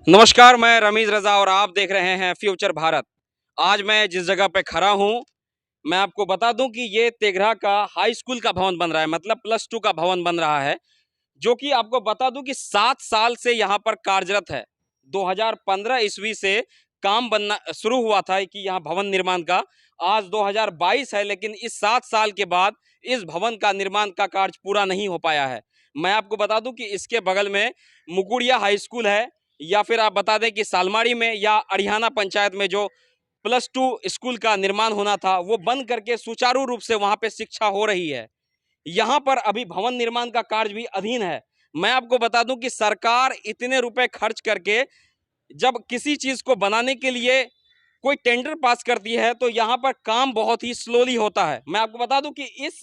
नमस्कार, मैं रमीज रजा और आप देख रहे हैं फ्यूचर भारत। आज मैं जिस जगह पे खड़ा हूँ, मैं आपको बता दूं कि ये तेघरा का हाई स्कूल का भवन बन रहा है, मतलब प्लस टू का भवन बन रहा है, जो कि आपको बता दूं कि 7 साल से यहाँ पर कार्यरत है। 2015 ईस्वी से काम बनना शुरू हुआ था कि यहाँ भवन निर्माण का। आज 2022 है, लेकिन इस 7 साल के बाद इस भवन का निर्माण का कार्य पूरा नहीं हो पाया है। मैं आपको बता दूं कि इसके बगल में मुकुड़िया हाई स्कूल है, या फिर आप बता दें कि सालमाड़ी में या अड़ियाना पंचायत में जो प्लस टू स्कूल का निर्माण होना था, वो बंद करके सुचारू रूप से वहाँ पे शिक्षा हो रही है। यहाँ पर अभी भवन निर्माण का कार्य भी अधीन है। मैं आपको बता दूं कि सरकार इतने रुपए खर्च करके जब किसी चीज को बनाने के लिए कोई टेंडर पास करती है, तो यहाँ पर काम बहुत ही स्लोली होता है। मैं आपको बता दूं कि इस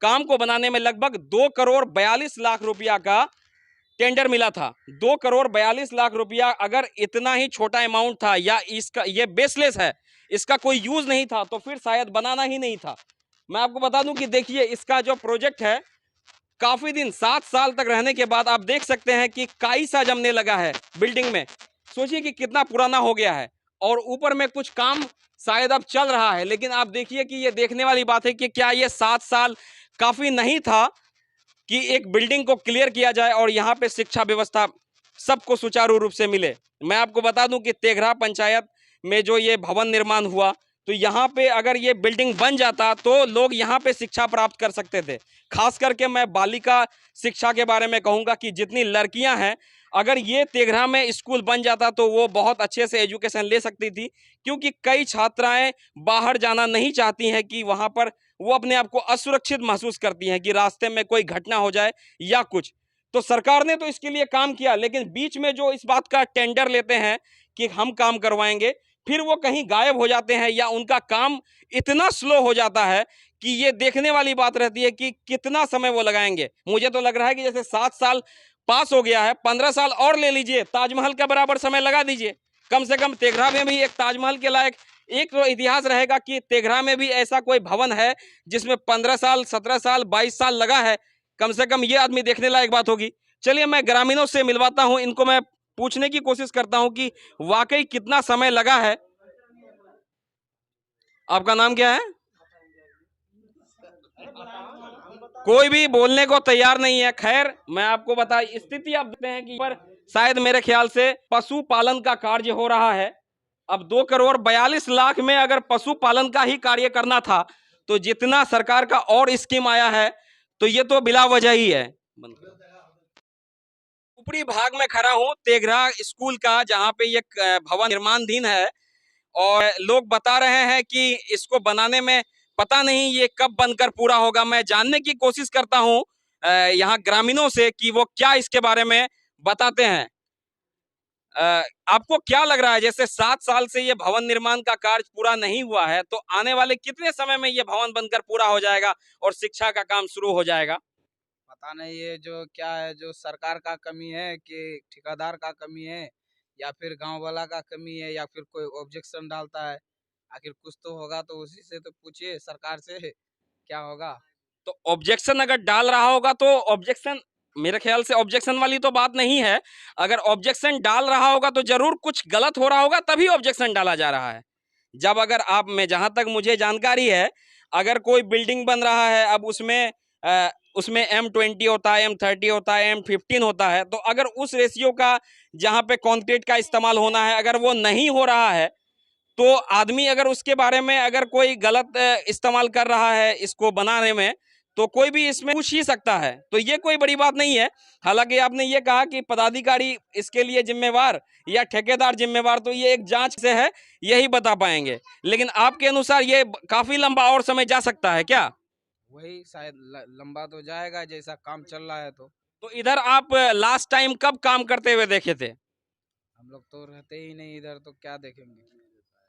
काम को बनाने में लगभग 2 करोड़ 42 लाख रुपया का टेंडर मिला था। 2 करोड़ 42 लाख रुपया अगर इतना ही छोटा अमाउंट था, या इसका ये बेसलेस है, इसका कोई यूज नहीं था, तो फिर शायद बनाना ही नहीं था। मैं आपको बता दूं कि देखिए, इसका जो प्रोजेक्ट है, काफी दिन 7 साल तक रहने के बाद आप देख सकते हैं कि काई सा जमने लगा है बिल्डिंग में। सोचिए कि कितना पुराना हो गया है। और ऊपर में कुछ काम शायद अब चल रहा है, लेकिन आप देखिए कि ये देखने वाली बात है कि क्या ये 7 साल काफी नहीं था कि एक बिल्डिंग को क्लियर किया जाए और यहाँ पे शिक्षा व्यवस्था सबको सुचारू रूप से मिले। मैं आपको बता दूं कि तेघरा पंचायत में जो ये भवन निर्माण हुआ, तो यहाँ पे अगर ये बिल्डिंग बन जाता तो लोग यहाँ पे शिक्षा प्राप्त कर सकते थे। खास करके मैं बालिका शिक्षा के बारे में कहूँगा कि जितनी लड़कियाँ हैं, अगर ये तेघरा में स्कूल बन जाता तो वो बहुत अच्छे से एजुकेशन ले सकती थी, क्योंकि कई छात्राएं बाहर जाना नहीं चाहती हैं कि वहाँ पर वो अपने आप को असुरक्षित महसूस करती हैं कि रास्ते में कोई घटना हो जाए या कुछ। तो सरकार ने तो इसके लिए काम किया, लेकिन बीच में जो इस बात का टेंडर लेते हैं कि हम काम करवाएंगे, फिर वो कहीं गायब हो जाते हैं या उनका काम इतना स्लो हो जाता है कि ये देखने वाली बात रहती है कि कितना समय वो लगाएंगे। मुझे तो लग रहा है कि जैसे 7 साल पास हो गया है, 15 साल और ले लीजिए, ताजमहल के बराबर समय लगा दीजिए। कम से कम तेघरा में भी एक ताजमहल के लायक एक तो इतिहास रहेगा कि तेघरा में भी ऐसा कोई भवन है जिसमें 15 साल 17 साल 22 साल लगा है। कम से कम ये आदमी देखने लायक बात होगी। चलिए, मैं ग्रामीणों से मिलवाता हूं, इनको मैं पूछने की कोशिश करता हूं कि वाकई कितना समय लगा है। आपका नाम क्या है? कोई भी बोलने को तैयार नहीं है। खैर, मैं आपको बता, स्थिति आप देखते हैं कि पर शायद मेरे ख्याल से पशुपालन का कार्य हो रहा है। अब 2 करोड़ 42 लाख में अगर पशुपालन का ही कार्य करना था, तो जितना सरकार का और स्कीम आया है, तो ये तो बिला वजह ही है। ऊपरी भाग में खड़ा हूँ तेघरा स्कूल का, जहाँ पे ये भवन निर्माणाधीन है, और लोग बता रहे हैं कि इसको बनाने में पता नहीं ये कब बनकर पूरा होगा। मैं जानने की कोशिश करता हूँ यहाँ ग्रामीणों से कि वो क्या इसके बारे में बताते हैं। आपको क्या लग रहा है, जैसे 7 साल से ये भवन निर्माण का कार्य पूरा नहीं हुआ है, तो आने वाले कितने समय में ये भवन बनकर पूरा हो जाएगा और शिक्षा का काम शुरू हो जाएगा? पता नहीं ये जो क्या है, जो सरकार का कमी है कि ठेकेदार का कमी है, या फिर गांव वाला का कमी है, या फिर कोई ऑब्जेक्शन डालता है। आखिर कुछ तो होगा, तो उसी से तो पूछिए सरकार से क्या होगा। तो ऑब्जेक्शन अगर डाल रहा होगा तो ऑब्जेक्शन, मेरे ख्याल से ऑब्जेक्शन वाली तो बात नहीं है। अगर ऑब्जेक्शन डाल रहा होगा तो जरूर कुछ गलत हो रहा होगा, तभी ऑब्जेक्शन डाला जा रहा है। जब अगर आप में, जहां तक मुझे जानकारी है, अगर कोई बिल्डिंग बन रहा है, अब उसमें M20 होता है, M30 होता है, M15 होता है, तो अगर उस रेशियो का जहां पे कंक्रीट का इस्तेमाल होना है, अगर वो नहीं हो रहा है, तो आदमी अगर उसके बारे में अगर कोई गलत इस्तेमाल कर रहा है इसको बनाने में, तो कोई भी इसमें पूछ ही सकता है। तो ये कोई बड़ी बात नहीं है। हालांकि आपने ये कहा कि पदाधिकारी इसके लिए जिम्मेवार या ठेकेदार जिम्मेवार, तो ये एक जांच से है, यही बता पाएंगे। लेकिन आपके अनुसार ये काफी लंबा और समय जा सकता है क्या? वही शायद लंबा तो जाएगा, जैसा काम चल रहा है तो इधर आप लास्ट टाइम कब काम करते हुए देखे थे? हम लोग तो रहते ही नहीं इधर, तो क्या देखेंगे।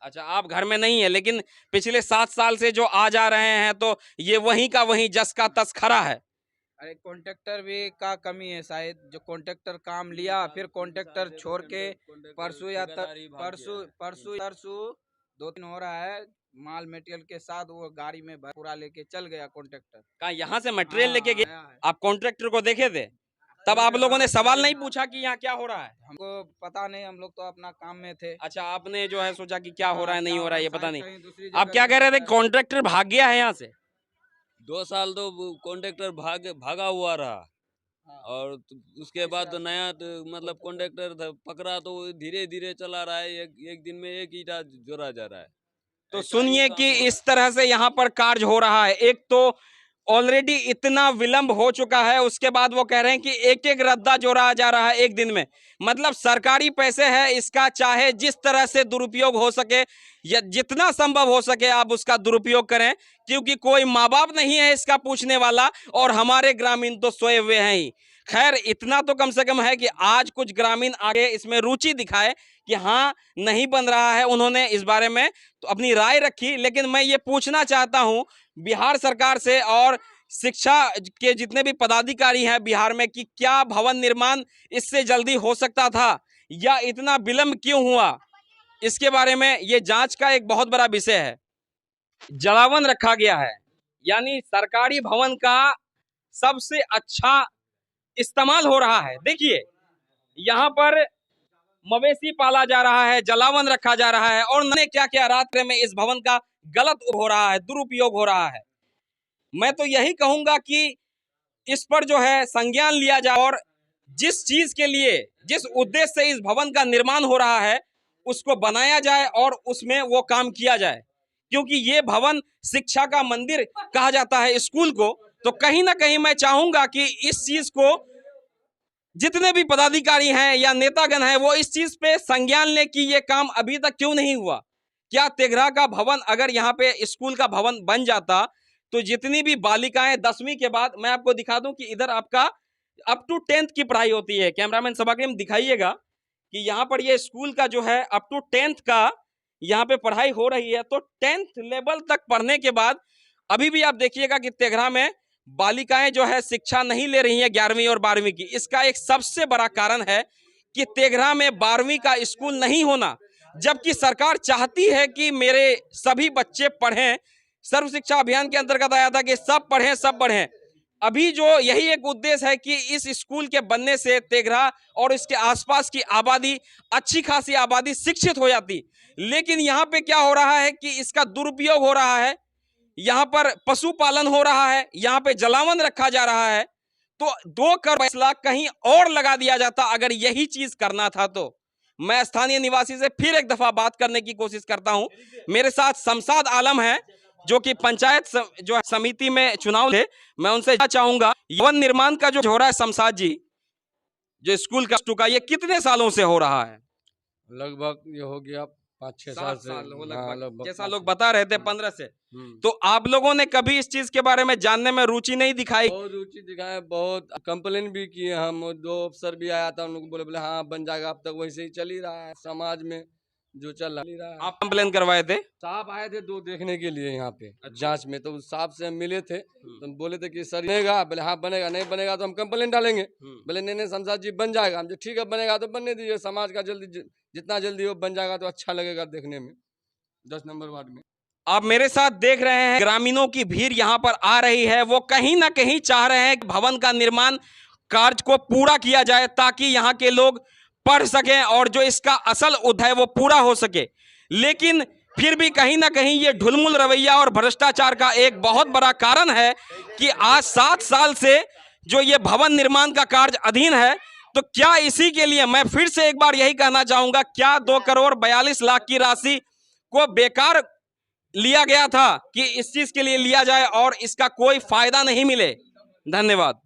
अच्छा, आप घर में नहीं है, लेकिन पिछले 7 साल से जो आ जा रहे हैं, तो ये वहीं का वहीं जस का तस खड़ा है। अरे कॉन्ट्रैक्टर भी का कमी है शायद, जो कॉन्ट्रैक्टर काम लिया फिर कॉन्ट्रैक्टर छोड़ के परसों या परसों परसों परसों 2 दिन हो रहा है, माल मटेरियल के साथ वो गाड़ी में पूरा लेके चल गया कॉन्ट्रैक्टर। कहा यहाँ से मटेरियल हाँ लेके गए? आया है। आप कॉन्ट्रैक्टर को देखे थे? तब आप लोगों ने सवाल नहीं पूछा कि यहाँ क्या हो रहा है? हमको पता नहीं, हम लोग तो अपना काम में थे। अच्छा, आपने जो है सोचा कि क्या हो रहा है नहीं क्या हो रहा है ये हम पता शायद नहीं। कहीं दूसरी आप जगह क्या कह रहे थे? देख रहे हैं। कॉन्ट्रैक्टर भाग गया है यहाँ से? 2 साल तो कॉन्ट्रैक्टर भागा हुआ रहा हाँ, और उसके बाद तो नया मतलब कॉन्ट्रैक्टर पकड़ा तो वो धीरे धीरे चला रहा है। एक दिन में एक ईंटा जोड़ा जा रहा है। तो ऐसा ही सुनिए काम कि हो रहा इस तरह से यहाँ पर कार्य हो रहा है। एक तो ऑलरेडी इतना विलंब हो चुका है, उसके बाद वो कह रहे हैं कि एक एक रद्दा जोड़ा जा रहा है एक दिन में। मतलब सरकारी पैसे है, इसका चाहे जिस तरह से दुरुपयोग हो सके या जितना संभव हो सके आप उसका दुरुपयोग करें, क्योंकि कोई माँ बाप नहीं है इसका पूछने वाला और हमारे ग्रामीण तो सोए हुए हैं ही। खैर, इतना तो कम से कम है कि आज कुछ ग्रामीण आगे इसमें रुचि दिखाए कि हाँ नहीं बन रहा है, उन्होंने इस बारे में तो अपनी राय रखी। लेकिन मैं ये पूछना चाहता हूं बिहार सरकार से और शिक्षा के जितने भी पदाधिकारी हैं बिहार में कि क्या भवन निर्माण इससे जल्दी हो सकता था या इतना विलंब क्यों हुआ, इसके बारे में ये जांच का एक बहुत बड़ा विषय है। जलावन रखा गया है, यानी सरकारी भवन का सबसे अच्छा इस्तेमाल हो रहा है। देखिए, यहाँ पर मवेशी पाला जा रहा है, जलावन रखा जा रहा है और न क्या क्या रात में इस भवन का गलत हो रहा है, दुरुपयोग हो रहा है। मैं तो यही कहूंगा कि इस पर जो है संज्ञान लिया जाए और जिस चीज के लिए, जिस उद्देश्य से इस भवन का निर्माण हो रहा है उसको बनाया जाए और उसमें वो काम किया जाए, क्योंकि ये भवन शिक्षा का मंदिर कहा जाता है स्कूल को। तो कहीं ना कहीं मैं चाहूंगा कि इस चीज को जितने भी पदाधिकारी हैं या नेतागण हैं वो इस चीज पे संज्ञान लें कि ये काम अभी तक क्यों नहीं हुआ। क्या तेघरा का भवन अगर यहाँ पे स्कूल का भवन बन जाता तो जितनी भी बालिकाएं 10वीं के बाद, मैं आपको दिखा दूं कि इधर आपका अप टू 10th की पढ़ाई होती है। कैमरामैन सभाग्रह में दिखाइएगा कि यहाँ पर ये स्कूल का जो है अप टू 10th का यहाँ पे पढ़ाई हो रही है। तो 10th लेवल तक पढ़ने के बाद अभी भी आप देखिएगा कि तेघरा में बालिकाएं जो है शिक्षा नहीं ले रही हैं 11वीं और 12वीं की। इसका एक सबसे बड़ा कारण है कि तेघरा में 12वीं का स्कूल नहीं होना, जबकि सरकार चाहती है कि मेरे सभी बच्चे पढ़ें। सर्व शिक्षा अभियान के अंतर्गत आया था कि सब पढ़ें सब बढ़ें। अभी जो यही एक उद्देश्य है कि इस स्कूल के बनने से तेघरा और इसके आसपास की आबादी, अच्छी खासी आबादी शिक्षित हो जाती। लेकिन यहाँ पे क्या हो रहा है कि इसका दुरुपयोग हो रहा है, यहाँ पर पशुपालन हो रहा है, यहाँ पे जलावन रखा जा रहा है। तो 2 करोड़ 22 लाख कहीं और लगा दिया जाता अगर यही चीज करना था। तो मैं स्थानीय निवासी से फिर एक दफा बात करने की कोशिश करता हूं। मेरे साथ शमशाद आलम है जो कि पंचायत जो समिति में चुनाव थे। मैं उनसे चाहूंगा भवन निर्माण का जो हो रहा है शमशाद जी, जो स्कूल का ये कितने सालों से हो रहा है? लगभग ये हो गया 5-6 साल से। हाँ, लगभग जैसा लोग बता रहे थे 15 से। हम्म। तो आप लोगों ने कभी इस चीज के बारे में जानने में रुचि नहीं दिखाई? बहुत रुचि दिखाए, बहुत कंप्लेन भी किए हम। 2 अफसर भी आया था, उन लोग बोले हाँ बन जाएगा। अब तक वैसे ही चल ही रहा है, समाज में जो चल रहा है। आप कंप्लेन करवाए थे? साहब आए थे 2 देखने के लिए यहाँ पे जांच में, तो साहब से हम मिले थे तो हम बोले थे कि सर बनेगा। बोले हाँ बनेगा, नहीं बनेगा तो हम कंप्लेन डालेंगे। बोले नहीं शमशाद जी बन जाएगा। हम जो ठीक है बनेगा तो बनने दीजिए, समाज का जल्दी जितना जल्दी वो बन जाएगा तो अच्छा लगेगा देखने में 10 नंबर वार्ड में। आप मेरे साथ देख रहे हैं ग्रामीणों की भीड़ यहाँ पर आ रही है। वो कहीं ना कहीं चाह रहे हैं कि भवन का निर्माण कार्य को पूरा किया जाए ताकि यहाँ के लोग पढ़ सकें और जो इसका असल उद्देश्य वो पूरा हो सके। लेकिन फिर भी कहीं ना कहीं ये ढुलमुल रवैया और भ्रष्टाचार का एक बहुत बड़ा कारण है कि आज 7 साल से जो ये भवन निर्माण का कार्य अधीन है। तो क्या इसी के लिए मैं फिर से एक बार यही कहना चाहूंगा, क्या 2 करोड़ 42 लाख की राशि को बेकार लिया गया था कि इस चीज के लिए लिया जाए और इसका कोई फायदा नहीं मिले? धन्यवाद।